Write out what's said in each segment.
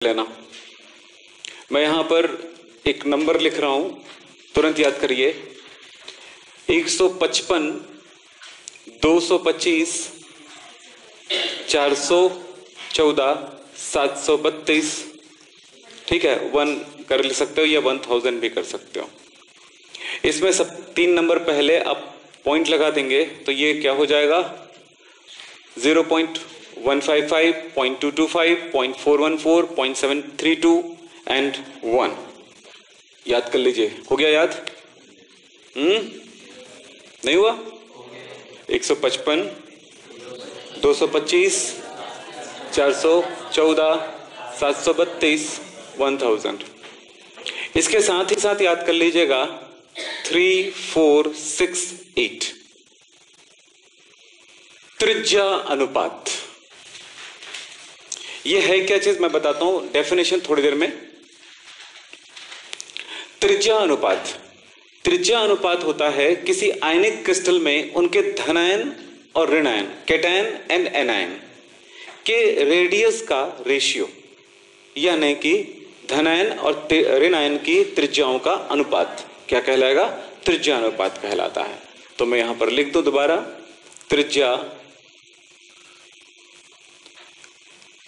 लेना। मैं यहां पर एक नंबर लिख रहा हूं, तुरंत याद करिए। 155 225 414 732। ठीक है, 1 कर सकते हो या 1000 भी कर सकते हो। इसमें सब 3 नंबर पहले आप पॉइंट लगा देंगे तो ये क्या हो जाएगा 0.155, 0.225, 0.414, 0.732 एंड 1। याद कर लीजिए। हो गया याद? नहीं हुआ? 155 225 414 732 1000। इसके साथ ही साथ याद कर लीजिएगा 3 4 6 8 त्रिज्या अनुपात। यह है क्या चीज, मैं बताता हूं डेफिनेशन थोड़ी देर में। त्रिज्या अनुपात, त्रिज्या अनुपात होता है किसी आयनिक क्रिस्टल में उनके धनायन और ऋणायन, कैटायन एंड एनायन के रेडियस का रेशियो, यानी कि धनायन और ऋणायन की त्रिज्याओं का अनुपात क्या कहलाएगा? त्रिज्या अनुपात कहलाता है। तो मैं यहां पर लिख दूं दोबारा, त्रिज्या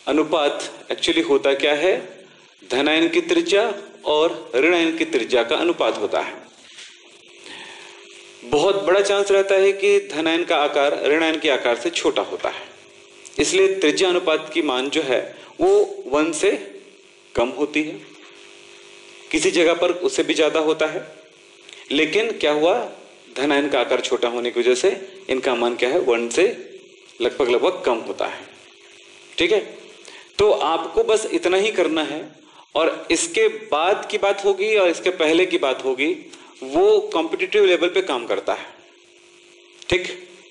अनुपात एक्चुअली होता क्या है? धनायन की त्रिज्या और ऋणायन की त्रिज्या का अनुपात होता है। बहुत बड़ा चांस रहता है कि धनायन का आकार ऋणायन के आकार से छोटा होता है, इसलिए त्रिज्या अनुपात की मान जो है वो 1 से कम होती है, किसी जगह पर उससे भी ज्यादा होता है। लेकिन क्या हुआ, धनायन का आकार छोटा होने की वजह से इनका मान क्या है 1 से लगभग कम होता है। ठीक है, तो आपको बस इतना ही करना है, और इसके बाद की बात होगी और इसके पहले की बात होगी, वो कॉम्पिटिटिव लेवल पे काम करता है। ठीक,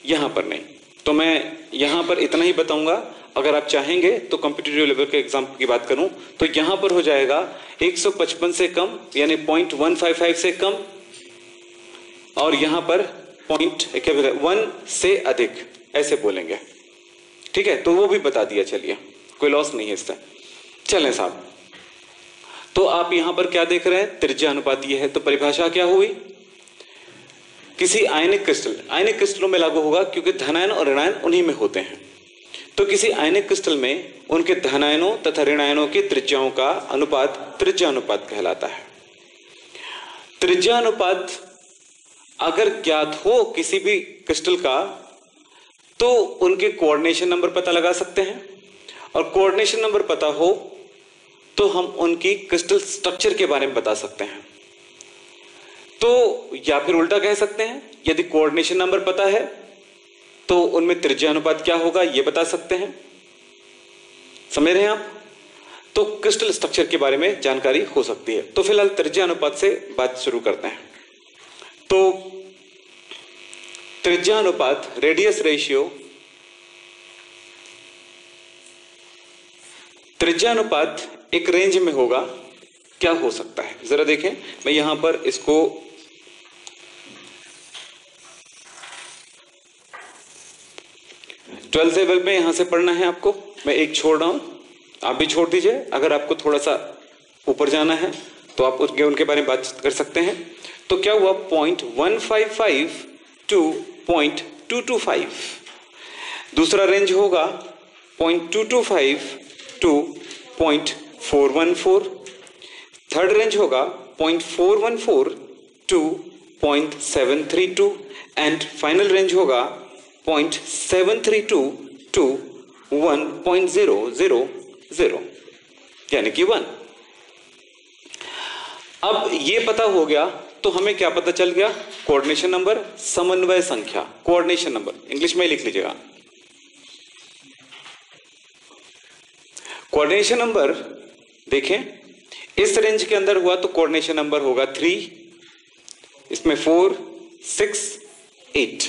यहां पर नहीं। तो मैं यहां पर इतना ही बताऊंगा। अगर आप चाहेंगे तो कॉम्पिटिटिव लेवल के एग्जाम की बात करूं तो यहां पर हो जाएगा 155 से कम, यानी 0.155 से कम, और यहां पर 0.1 से अधिक, ऐसे बोलेंगे। ठीक है, तो वो भी बता दिया। चलिए, कोई लॉस नहीं है इससे। चलें साहब, तो आप यहां पर क्या देख रहे हैं? त्रिज्या अनुपात ये है। तो परिभाषा क्या हुई? किसी आयनिक क्रिस्टल, आयनिक क्रिस्टलों में लागू होगा क्योंकि धनायन और ऋणायन उन्हीं में होते हैं। तो किसी आयनिक क्रिस्टल में उनके धनायनों तथा ऋणायनों की त्रिज्याओं का अनुपात त्रिज्या अनुपात कहलाता है। त्रिज्या अनुपात अगर ज्ञात हो किसी भी क्रिस्टल का तो उनके कोऑर्डिनेशन नंबर पता लगा सकते हैं, और कोऑर्डिनेशन नंबर पता हो तो हम उनकी क्रिस्टल स्ट्रक्चर के बारे में बता सकते हैं। तो या फिर उल्टा कह सकते हैं, यदि कोऑर्डिनेशन नंबर पता है तो उनमें त्रिज्या अनुपात क्या होगा ये बता सकते हैं। समझ रहे हैं आप? तो क्रिस्टल स्ट्रक्चर के बारे में जानकारी हो सकती है। तो फिलहाल त्रिज्या अनुपात से बात शुरू करते हैं। तो त्रिज्या अनुपात, रेडियस रेशियो, त्रिज्या अनुपात एक रेंज में होगा। क्या हो सकता है जरा देखें। मैं यहां पर इसको ट्वेल्थ लेवल में यहां से पढ़ना है आपको। मैं एक छोड़ रहा हूं, आप भी छोड़ दीजिए। अगर आपको थोड़ा सा ऊपर जाना है तो आप उनके बारे में बात कर सकते हैं। तो क्या हुआ, 0.155 टू 0.225। दूसरा रेंज होगा 0.225 टू 0.414। थर्ड रेंज होगा 0.414 टू 0.732, एंड फाइनल रेंज होगा 0.732 टू 1.000, यानी कि 1। अब ये पता हो गया तो हमें क्या पता चल गया? कोऑर्डिनेशन नंबर, समन्वय संख्या। कोऑर्डिनेशन नंबर इंग्लिश में लिख लीजिएगा। कोऑर्डिनेशन नंबर देखें, इस रेंज के अंदर हुआ तो कोऑर्डिनेशन नंबर होगा 3, इसमें 4 6 8।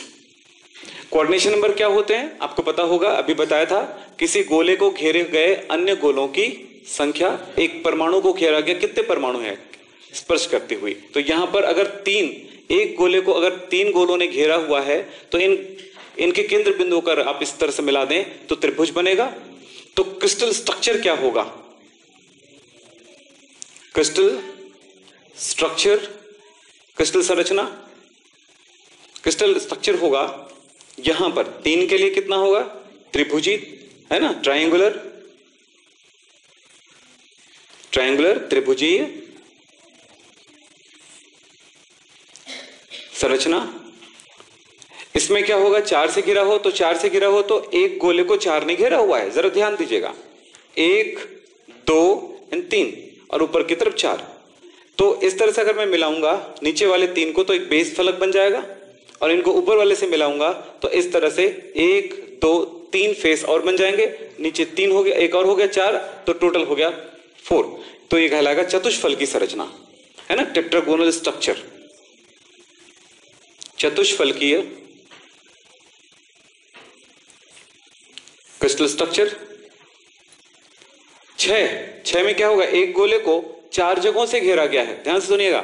कोऑर्डिनेशन नंबर क्या होते हैं आपको पता होगा, अभी बताया था। किसी गोले को घेरे गए अन्य गोलों की संख्या, एक परमाणु को घेरा गया, कितने परमाणु हैं स्पर्श करती हुई। तो यहां पर अगर एक गोले को अगर 3 गोलों ने घेरा हुआ है तो इनके केंद्र बिंदु कर आप इस तरह से मिला दें तो त्रिभुज बनेगा। तो क्रिस्टल स्ट्रक्चर क्या होगा? क्रिस्टल स्ट्रक्चर, क्रिस्टल संरचना, क्रिस्टल स्ट्रक्चर होगा यहां पर 3 के लिए कितना होगा, त्रिभुजी है ना, ट्रायंगुलर, ट्रायंगुलर त्रिभुजीय संरचना। इसमें क्या होगा, 4 से घिरा हो तो 4 से घिरा हो तो एक गोले को 4 ने घेरा हुआ है, जरा ध्यान दीजिएगा, 1 2 और 3 और ऊपर की तरफ 4। तो इस तरह से अगर मैं मिलाऊंगा नीचे वाले 3 को तो एक बेस फलक बन जाएगा, और इनको ऊपर वाले से मिलाऊंगा तो इस तरह से 1 2 3 फेस और बन जाएंगे, नीचे 3 हो गया, एक और हो गया 4, तो टोटल हो गया 4। तो ये कहलाएगा चतुष्फल की संरचना, है ना, टेट्रागोनल स्ट्रक्चर, चतुष्फलकीय क्रिस्टल स्ट्रक्चर। 6 में क्या होगा, एक गोले को 4 जगहों से घेरा गया है, ध्यान से सुनिएगा,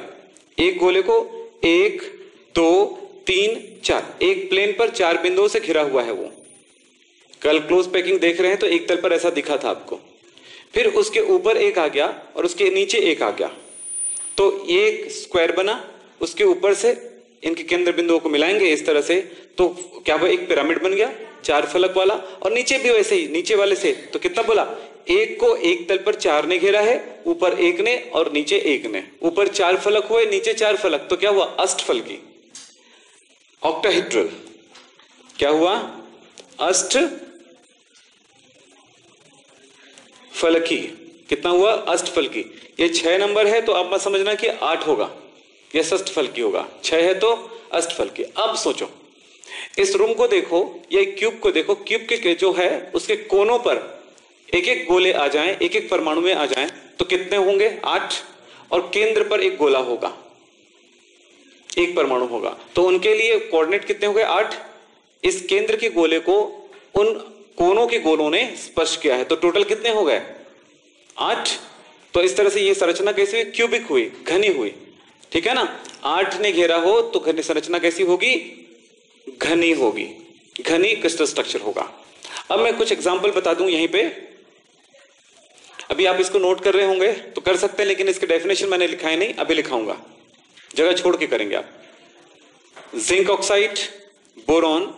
एक गोले को 1 2 3 4, एक प्लेन पर 4 बिंदुओं से घिरा हुआ है वो। कल क्लोज पैकिंग देख रहे हैं तो एक तल पर ऐसा दिखा था आपको, फिर उसके ऊपर एक आ गया और उसके नीचे एक आ गया, तो एक स्क्वायर बना, उसके ऊपर से इनके केंद्र बिंदुओं को मिलाएंगे इस तरह से, तो क्या हुआ, एक पिरामिड बन गया 4 फलक वाला, और नीचे भी वैसे ही, नीचे वाले से तो कितना बोला, एक को एक तल पर 4 ने घेरा है, ऊपर एक ने और नीचे एक ने, ऊपर 4 फलक हुए, नीचे 4 फलक, तो क्या हुआ, अष्टफलकी, ऑक्टाहेड्रल, क्या हुआ, अष्ट फलकी, कितना हुआ, अष्टफलकी। ये 6 नंबर है तो आप मत समझना कि 8 होगा, ये अष्टफलकी होगा, 6 है तो अष्टफलकी। अब सोचो, इस रूम को देखो या क्यूब को देखो, क्यूब के जो है उसके कोनों पर एक एक गोले आ जाएं, एक एक परमाणु में आ जाएं, तो कितने होंगे, 8, और केंद्र पर एक गोला होगा, एक परमाणु होगा, तो उनके लिए कोऑर्डिनेट कितने हो गए, 8। इस केंद्र के गोले को उन कोनों के गोलों ने स्पर्श किया है, तो टोटल कितने हो गए, 8। तो इस तरह से ये संरचना कैसी हुई, क्यूबिक हुई, घनी हुई, ठीक है ना। 8 ने घेरा हो तो घनी संरचना कैसी होगी, घनी होगी, घनी क्रिस्टल स्ट्रक्चर होगा। अब मैं कुछ एग्जांपल बता दूं यहीं पे, अभी आप इसको नोट कर रहे होंगे तो कर सकते हैं, लेकिन इसके डेफिनेशन मैंने लिखा है नहीं, अभी लिखाऊंगा, जगह छोड़ के करेंगे आप। जिंक ऑक्साइड, बोरॉन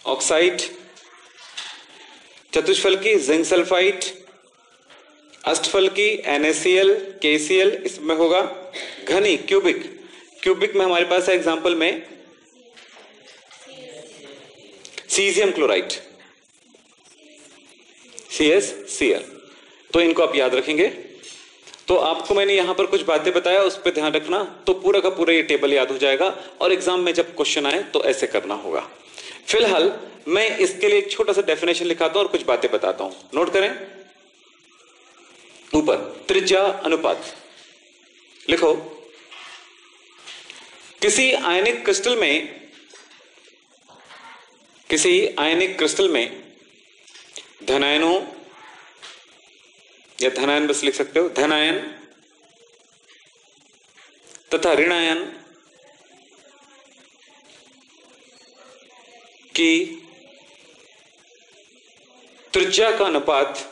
ऑक्साइड, चतुष्फलकी जिंक सल्फाइड, अष्टफलकी NaCl KCl, इसमें होगा घनी क्यूबिक, क्यूबिक में हमारे पास है एग्जांपल में सीजियम क्लोराइड CsCl, तो इनको आप याद रखेंगे। तो आपको मैंने यहां पर कुछ बातें बताया, उस पर ध्यान रखना, तो पूरा का पूरा ये टेबल याद हो जाएगा, और एग्जाम में जब क्वेश्चन आए तो ऐसे करना होगा। फिलहाल मैं इसके लिए एक छोटा सा डेफिनेशन लिखाता हूं और कुछ बातें बताता हूं, नोट करें। ऊपर त्रिज्या अनुपात लिखो, किसी आयनिक क्रिस्टल में धनायनों, या धनायन बस लिख सकते हो, धनायन तथा ऋणायन की त्रिज्या का अनुपात,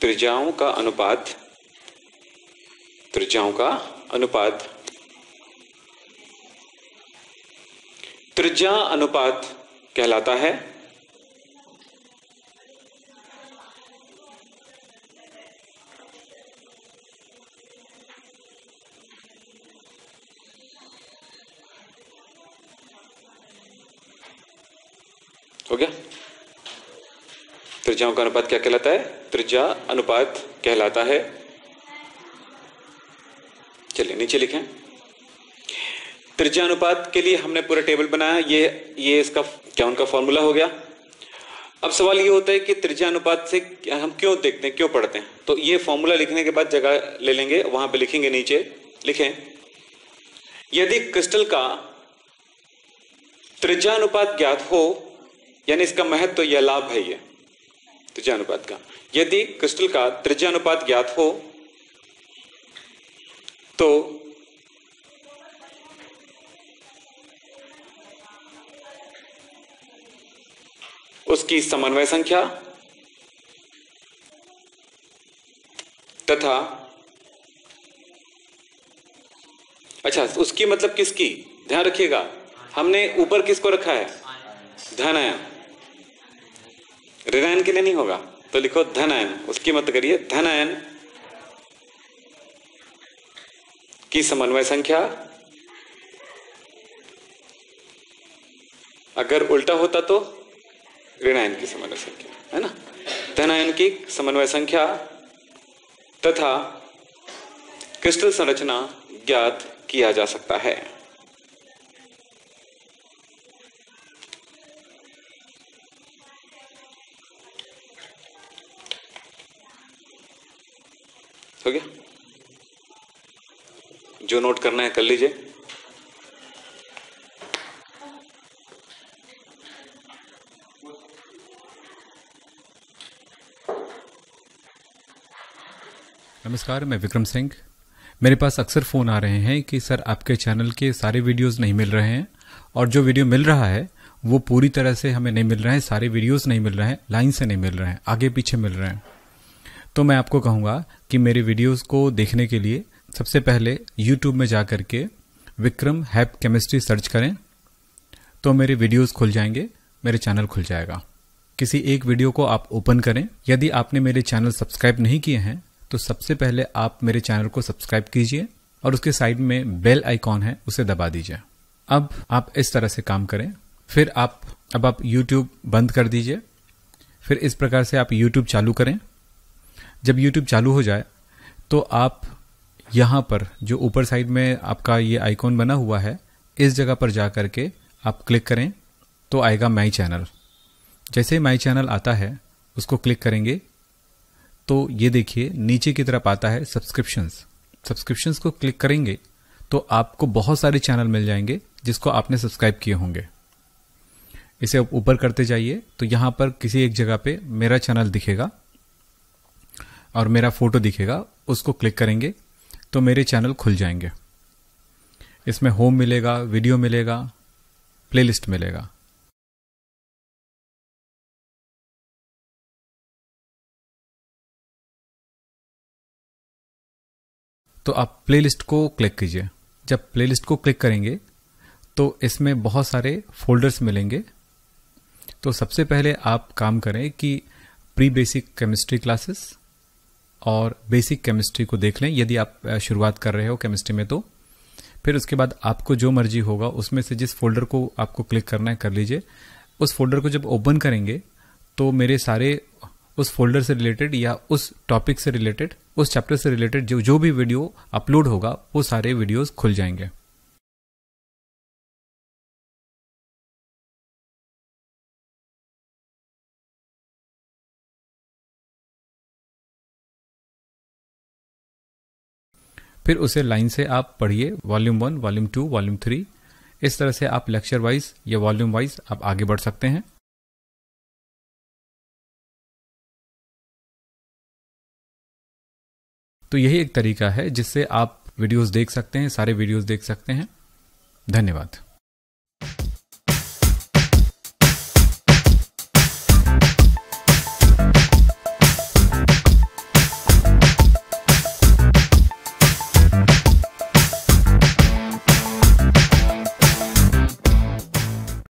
त्रिज्याओं का अनुपात त्रिज्या अनुपात कहलाता है। हो गया, त्रिज्याओं का अनुपात क्या कहलाता है, त्रिज्या अनुपात कहलाता है। चलिए नीचे लिखें, त्रिज्या अनुपात के लिए हमने पूरा टेबल बनाया, ये इसका क्या उनका फॉर्मूला हो गया। अब सवाल ये होता है कि त्रिज्या अनुपात से हम क्यों देखते हैं, क्यों पढ़ते हैं, तो ये फॉर्मूला लिखने के बाद जगह ले लेंगे, वहां पे लिखेंगे, नीचे लिखें, यदि क्रिस्टल का त्रिज्या अनुपात ज्ञात हो, यानी इसका महत्व या लाभ है ये त्रिज्या अनुपात का, यदि क्रिस्टल का त्रिज्या अनुपात ज्ञात हो तो उसकी समन्वय संख्या तथा, अच्छा उसकी मतलब किसकी, ध्यान रखिएगा, हमने ऊपर किसको रखा है, धन आयन, ऋण आयन के लिए नहीं होगा, तो लिखो धन आयन, उसकी मत करिए, धन आयन की समन्वय संख्या, अगर उल्टा होता तो ऋण आयन की समन्वय संख्या, है ना, धन आयन की समन्वय संख्या तथा क्रिस्टल संरचना ज्ञात किया जा सकता है। हो गया, जो नोट करना है कर लीजिए। नमस्कार, मैं विक्रम सिंह। मेरे पास अक्सर फ़ोन आ रहे हैं कि सर आपके चैनल के सारे वीडियोस नहीं मिल रहे हैं, और जो वीडियो मिल रहा है वो पूरी तरह से हमें नहीं मिल रहे हैं, सारे वीडियोस नहीं मिल रहे हैं, लाइन से नहीं मिल रहे हैं, आगे पीछे मिल रहे हैं। तो मैं आपको कहूँगा कि मेरे वीडियोस को देखने के लिए सबसे पहले यूट्यूब में जा कर के विक्रम हैप केमिस्ट्री सर्च करें, तो मेरे वीडियोस खुल जाएंगे, मेरे चैनल खुल जाएगा। किसी एक वीडियो को आप ओपन करें। यदि आपने मेरे चैनल सब्सक्राइब नहीं किए हैं तो सबसे पहले आप मेरे चैनल को सब्सक्राइब कीजिए और उसके साइड में बेल आइकॉन है उसे दबा दीजिए। अब आप इस तरह से काम करें। फिर आप YouTube बंद कर दीजिए। फिर इस प्रकार से आप YouTube चालू करें। जब YouTube चालू हो जाए तो आप यहाँ पर जो ऊपर साइड में आपका ये आइकॉन बना हुआ है, इस जगह पर जा करके आप क्लिक करें तो आएगा माई चैनल। जैसे ही माई चैनल आता है उसको क्लिक करेंगे तो ये देखिए नीचे की तरफ आता है सब्सक्रिप्शंस को क्लिक करेंगे तो आपको बहुत सारे चैनल मिल जाएंगे जिसको आपने सब्सक्राइब किए होंगे। इसे ऊपर करते जाइए तो यहाँ पर किसी एक जगह पे मेरा चैनल दिखेगा और मेरा फोटो दिखेगा, उसको क्लिक करेंगे तो मेरे चैनल खुल जाएंगे। इसमें होम मिलेगा, वीडियो मिलेगा, प्लेलिस्ट मिलेगा। तो आप प्लेलिस्ट को क्लिक कीजिए। जब प्लेलिस्ट को क्लिक करेंगे तो इसमें बहुत सारे फोल्डर्स मिलेंगे। तो सबसे पहले आप काम करें कि प्री बेसिक केमिस्ट्री क्लासेस और बेसिक केमिस्ट्री को देख लें, यदि आप शुरुआत कर रहे हो केमिस्ट्री में तो। फिर उसके बाद आपको जो मर्जी होगा उसमें से जिस फोल्डर को आपको क्लिक करना है कर लीजिए। उस फोल्डर को जब ओपन करेंगे तो मेरे सारे उस फोल्डर से रिलेटेड या उस टॉपिक से रिलेटेड, उस चैप्टर से रिलेटेड जो भी वीडियो अपलोड होगा वो सारे वीडियोस खुल जाएंगे। फिर उसे लाइन से आप पढ़िए, वॉल्यूम 1, वॉल्यूम 2, वॉल्यूम 3, इस तरह से आप लेक्चर वाइज या वॉल्यूम वाइज आप आगे बढ़ सकते हैं। तो यही एक तरीका है जिससे आप वीडियोस देख सकते हैं, सारे वीडियोस देख सकते हैं। धन्यवाद।